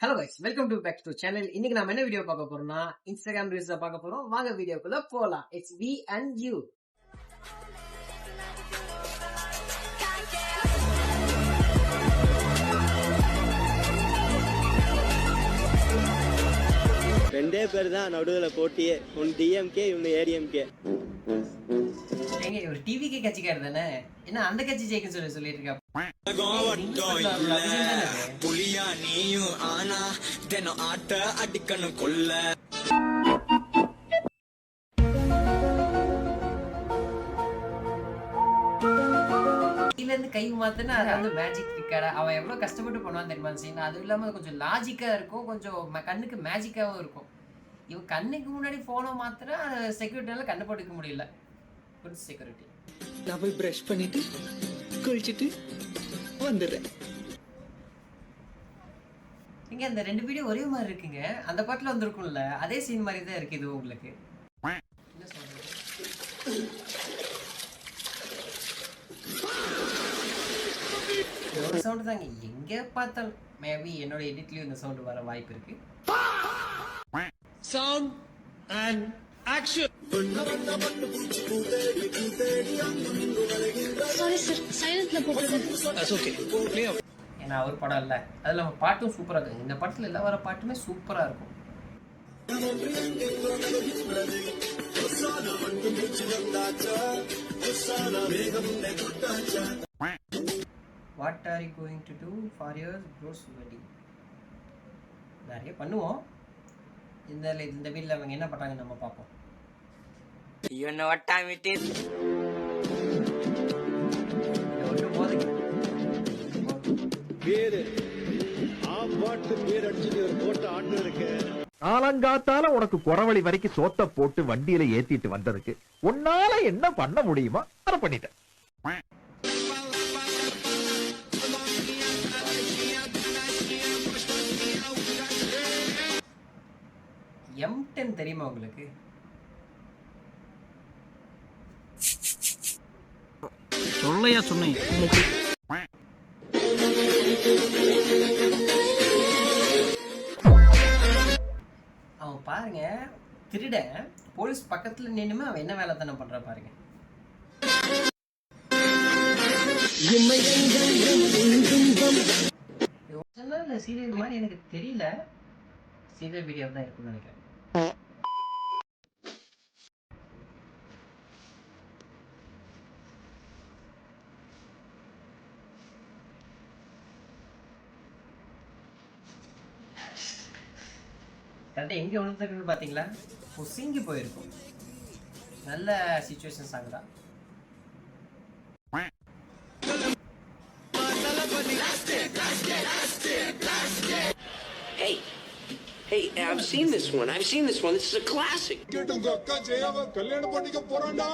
Hello guys, welcome to back to channel. இன்னைக்கு நம்ம என்ன வீடியோ பார்க்க போறோம்னா இன்ஸ்டாகிராம் ரீல்ஸ் பார்க்க போறோம். வாங்க வீடியோக்குள்ள போலாம். It's we and you. ரெண்டே பேர் தான் நடுவுல போட்டியே. ஒன்னு டிஎம்கே, இன்னும் ஏடிஎம்கே. ஏங்க ஒரு டிவிக்கு கட்சிக்காரர் தானே, என்ன அந்த கட்சி ஜெயிக்குன்னு சொல்லிட்டு இருக்கா. புலியா நீயும் ஆனா தினம் ஆட்ட அடிக்கணும் கொல்ல. இருந்து கை மாத்தினா அது வந்து மேஜிக் ட்ரிக்காடா. அவன் எவ்வளவு கஷ்டப்பட்டு பண்ணுவான் தெரியுமா சீன். அதுவும் இல்லாம கொஞ்சம் லாஜிக்கா இருக்கும், கொஞ்சம் கண்ணுக்கு மேஜிக்காவும் இருக்கும். இவன் கண்ணுக்கு முன்னாடி போனை மாத்தினா செக்யூரிட்டினால கண்ணு போட்டுக்க முடியல. Good security. நான் போய் பிரஷ் பண்ணிட்டு குளிச்சுட்டு வந்துடுறேன். இங்க அந்த ரெண்டு வீடியோ ஒரே மாதிரி இருக்குங்க. அந்த பாட்டுல வந்திருக்கும்ல, அதே சீன் மாதிரி தான் இருக்கு இது உங்களுக்கு. என்ன சொல்றது, ஒரு சவுண்ட் தாங்க எங்க பார்த்தாலும். மேபி என்னோட எடிட்லயும் இந்த சவுண்ட் வர வாய்ப்பு இருக்கு. Sound and action. Sorry sir, சைலண்ட்ல போட்டுருங்க. That's okay. Play off. ஏன்னா அவர் படம் இல்ல, அதுல நம்ம பாட்டும் சூப்பரா இருக்கு. இந்த படத்துல எல்லா வர பாட்டுமே சூப்பரா இருக்கும். What are you going to do for your bros wedding? நிறைய பண்ணுவோம். இந்த வீட்டில் அவங்க என்ன பண்றாங்க நம்ம பார்ப்போம். You know what time it is? காலங்காத்தால உனக்கு குறவழி வரைக்கும் சோத்த போட்டு வண்டியில ஏத்திட்டு வந்ததுக்கு உன்னால என்ன பண்ண முடியுமா அதை பண்ணிட்டேன். M10 தெரியுமா உங்களுக்கு? சொல்லையா சொன்னேன். அவன் பாருங்க, திருட போலீஸ் பக்கத்துல நின்னுமே அவன் என்ன வேலை தானே பண்ற பாருங்க. சீரியல் மாதிரி எனக்கு தெரியல, சீரியல் வீடியோ தான் இருக்குன்னு நினைக்கிறேன். கரெக்டாக எங்கே விழுந்துருக்குன்னு பார்த்தீங்களா? பொசிங்கி போயிருக்கும். நல்ல சிச்சுவேஷன் சாங் தான். Hey, I've seen this one. This is a classic. உங்க அக்கா ஜெயாவை கல்யாணம் பண்ணிக்க போறான்டா.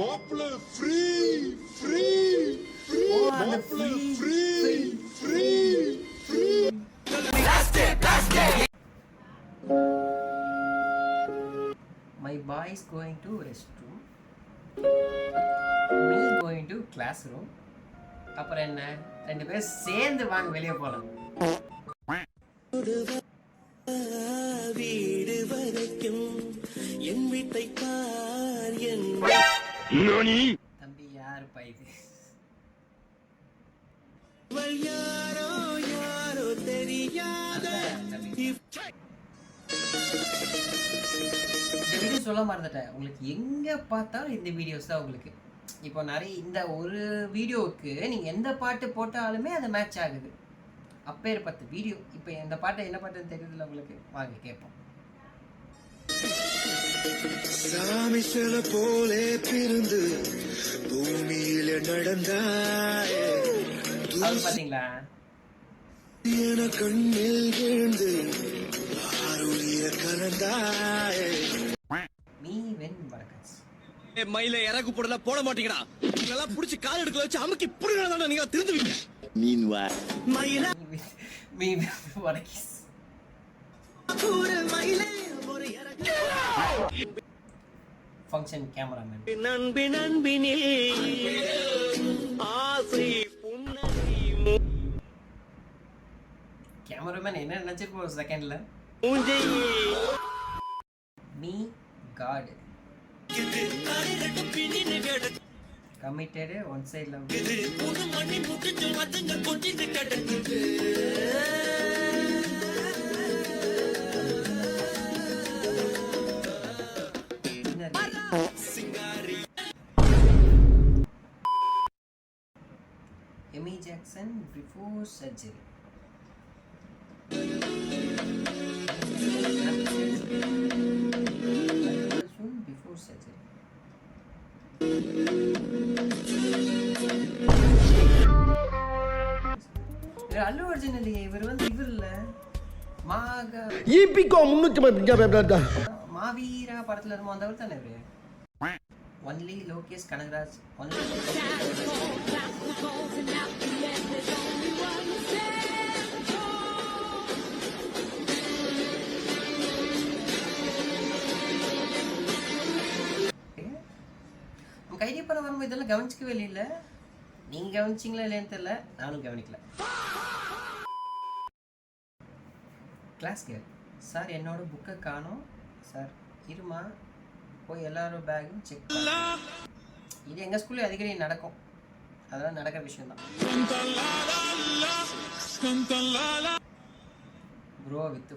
மாப்பிள்ள ஃப்ரீ ஃப்ரீ ஃப்ரீ, மாப்பிள்ள free free free. My boy is going to restroom, me going to classroom. அப்புறம் என்ன, ரெண்டு பேரும் சேர்ந்து வாங்க வெளியே போலாம். வீடு வரைக்கும் என் வீட்டை பார் என். தம்பி யாரு பைது? யாரோ யாரோ தெரியாத. இந்த வீடியோ சொல்ல மறந்துட்டேன். உங்களுக்கு எங்க பார்த்தாலும் இந்த வீடியோஸ் தான் உங்களுக்கு. இப்போ நிறைய இந்த ஒரு வீடியோவுக்கு நீங்க எந்த பாட்டு போட்டாலுமே அது மேட்ச் ஆகுது. அப்பேர் 10 வீடியோ. இப்போ இந்த பாட்டு என்ன பாட்டுன்னு தெரியுதுல உங்களுக்கு, வாங்க கேட்போம். ராமேஸ்வர போலே பிறந்து பூமியில நடந்தாயே, அது பாத்தீங்களா? என கண்ணில் விழுந்து ஆருளிய கலந்தாயே. Me when வரகஸ். மயில இறகு போடல போட மாட்டீங்கடா. இதெல்லாம் புடிச்சு கால் எடுக்கல வச்சு அமுக்கி புடுங்கறதானே நீங்க திருந்துவீங்க. மீன்வாய் மயில மீ வென் வரகஸ். ஒரு மயில ஒரு இறகு. Function cameraman. நண்பினில் ஆசை புன்னகை கேமராமேன் என்ன நினைச்சிருப்போம் ஒரு செகண்ட்ல. Me got committed one side love. Amy Jackson before surgery. Before surgery. Allu Arjun இல்லையே, இவர் வந்து இவர் இல்ல மாவீரா படத்துல இருமோ வந்தவர் தானே இவரு. ஒன்லி லோகேஷ் கனகராஜ் கைதி படம் வரும்போது இதெல்லாம் கவனிச்சிக்கவே இல்லை. நீங்க கவனிச்சிங்களா இல்லையான்னு தெரியல, நானும் கவனிக்கல. கிளாஸ் கேர் சார் என்னோட புக்கை காணோம் சார். இருமா போய் எல்லாரும் பேக்கும் செக் பண்ண. இது எங்கள் ஸ்கூல்ல அடிக்கடி நடக்கும், அதெல்லாம் நடக்கிற விஷயம் தான். ப்ரோ வித்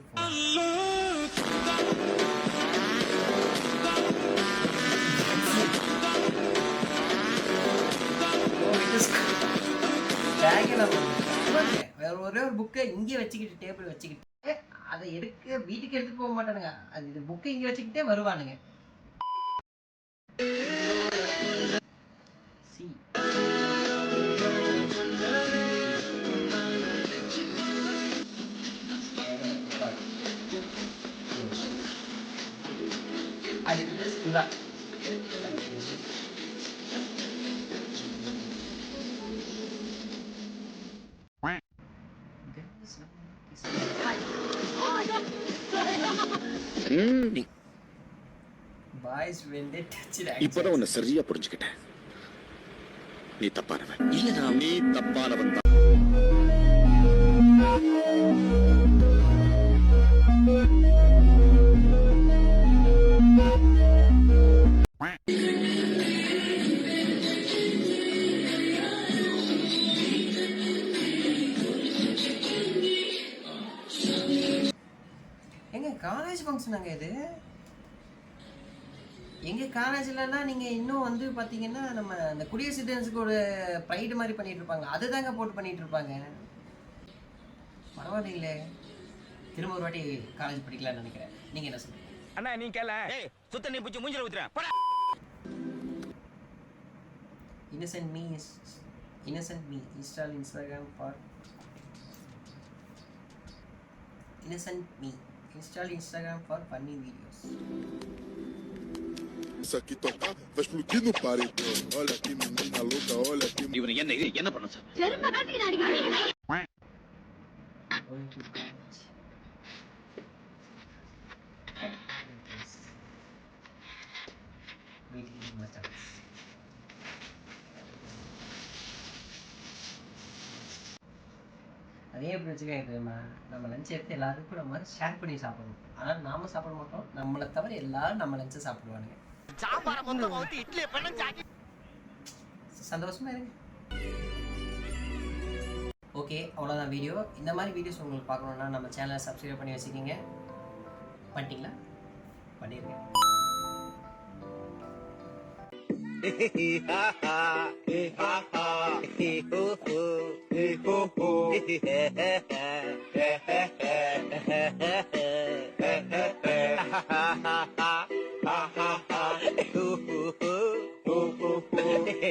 ஒரே ஒரு புக்கை இங்கே வச்சுக்கிட்டு டேபிள் வச்சுக்கிட்டு அதை எடுக்க வீட்டுக்கு எடுத்துட்டு போக மாட்டானுங்க. அது புக்கை இங்கே வச்சுக்கிட்டே வருவானுங்க. இப்பதான் உன்னை சரியா புரிஞ்சுக்கிட்டேன். நீ தப்பானவன் இல்ல, நீ தப்பானவன் தான். எங்க காலேஜ் ஃபங்க்ஷனாங்க இது? எங்கள் காலேஜ்லலாம் நீங்கள் இன்னும் வந்து பார்த்தீங்கன்னா நம்ம அந்த குடியரசு தினத்துக்கு ஒரு ப்ரைடு மாதிரி பண்ணிகிட்டு இருப்பாங்க, அது தாங்க போட்டு பண்ணிகிட்டு இருப்பாங்க. பரவாயில்லைங்களே, திரும்ப ஒரு வாட்டி காலேஜ் படிக்கலாம்னு நினைக்கிறேன். நீங்கள் என்ன சொல்றீங்க? அண்ணா நீ கேள சுத்த நீ புடிச்சு மூஞ்சில ஊத்துறேன். Innocent me install Instagram for funny videos. Isso aqui tocar, vai explodir no paredão. Olha que menina louca, olha que... இவனை என்ன பண்ண சார்? அதே எப்படி வச்சுக்கோங்க தெரியுமா, நம்ம லஞ்ச் எடுத்து எல்லாருக்கும் நம்ம ஷேர் பண்ணி சாப்பிடணும். ஆனால் நாம சாப்பிட மாட்டோம், நம்மளை தவிர எல்லாரும் நம்ம லஞ்சை சாப்பிடுவானுங்க. சந்தோஷமா இருங்க. ஓகே, அவ்வளோதான் வீடியோ. இந்த மாதிரி வீடியோஸ் உங்களுக்கு பார்க்கணுன்னா நம்ம சேனலை சப்ஸ்கிரைப் பண்ணி வச்சுக்கிங்க. பண்ணிட்டீங்களா? பண்ணிடுங்க.